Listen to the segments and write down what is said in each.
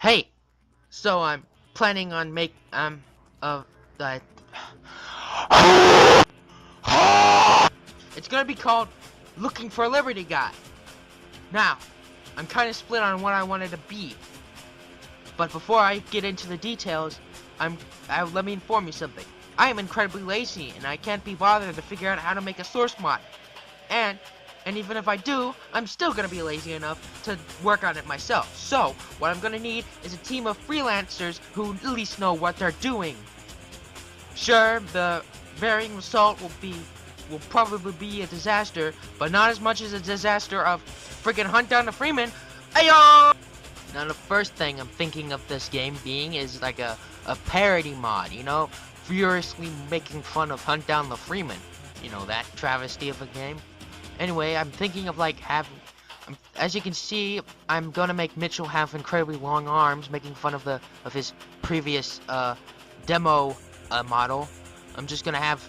Hey, so I'm planning on uh, it's gonna be called Looking for Liberty Guy. Now, I'm kind of split on what I wanted to be, but before I get into the details, let me inform you something. I am incredibly lazy, and I can't be bothered to figure out how to make a source mod. And even if I do, I'm still gonna be lazy enough to work on it myself. So, what I'm gonna need is a team of freelancers who at least know what they're doing. Sure, the varying result will probably be a disaster, but not as much as a disaster of friggin' Hunt Down the Freeman. Ayo! Now the first thing I'm thinking of this game being is like a parody mod, you know? Furiously making fun of Hunt Down the Freeman. You know, that travesty of a game. Anyway, I'm thinking of like as you can see, I'm gonna make Mitchell have incredibly long arms, making fun of his previous demo model. I'm gonna have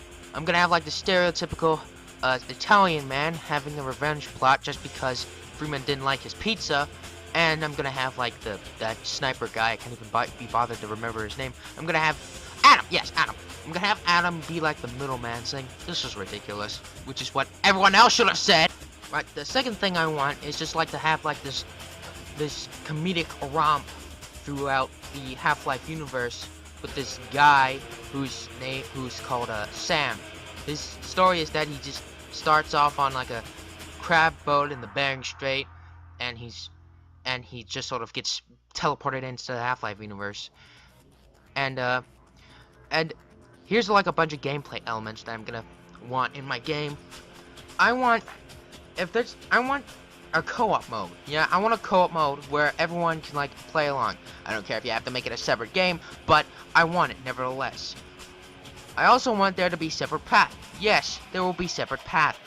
like the stereotypical Italian man having a revenge plot just because Freeman didn't like his pizza, and I'm gonna have like that sniper guy. I can't even be bothered to remember his name. I'm gonna have Adam. Yes, Adam. I'm gonna have Adam be like the middleman, saying this is ridiculous, which is what everyone else should have said. Right. The second thing I want is just like to have like this comedic romp throughout the Half-Life universe with this guy who's called Sam. His story is that he just starts off on like a crab boat in the Bering Strait, and he just sort of gets teleported into the Half-Life universe. And here's like a bunch of gameplay elements that I'm gonna want in my game. I want a co-op mode. Yeah, I want a co-op mode where everyone can like play along. I don't care if you have to make it a separate game, but I want it nevertheless. I also want there to be separate paths. Yes, there will be separate paths.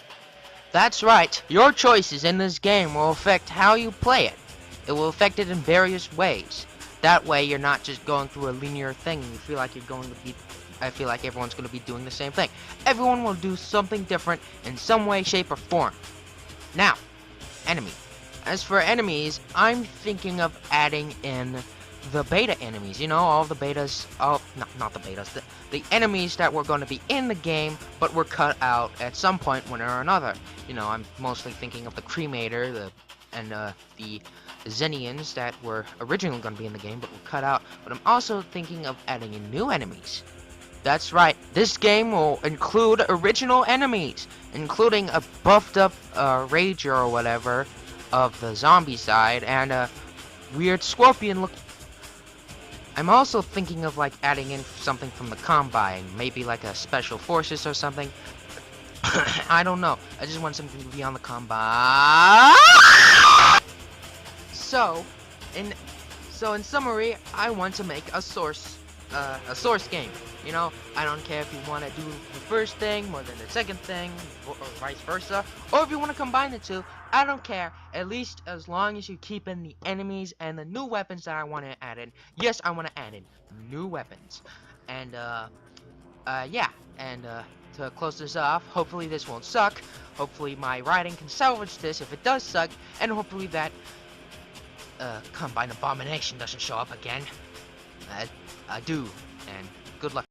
That's right, your choices in this game will affect how you play it. It will affect it in various ways. That way you're not just going through a linear thing and you feel like I feel like everyone's going to be doing the same thing. Everyone will do something different in some way, shape, or form. Now, enemy. As for enemies, I'm thinking of adding in the beta enemies. You know, all the betas, not the betas, the enemies that were going to be in the game, but were cut out at some point, one or another. You know, I'm mostly thinking of the Cremator, and the Xenians that were originally going to be in the game, but were cut out. But I'm also thinking of adding in new enemies. That's right, this game will include original enemies, including a buffed up Rager or whatever of the zombie side, and a weird scorpion look. I'm also thinking of like adding in something from the Combine, maybe like a Special Forces or something. I don't know, I just want something to be on the Combine. So in summary, I want to make a source game. You know, I don't care if you want to do the first thing more than the second thing, or vice versa, or if you want to combine the two. I don't care, at least as long as you keep in the enemies and the new weapons that I want to add in. Yes, I want to add in new weapons. And yeah, and to close this off, hopefully this won't suck. Hopefully my writing can salvage this if it does suck, and hopefully that Combine Abomination doesn't show up again. I do, and good luck.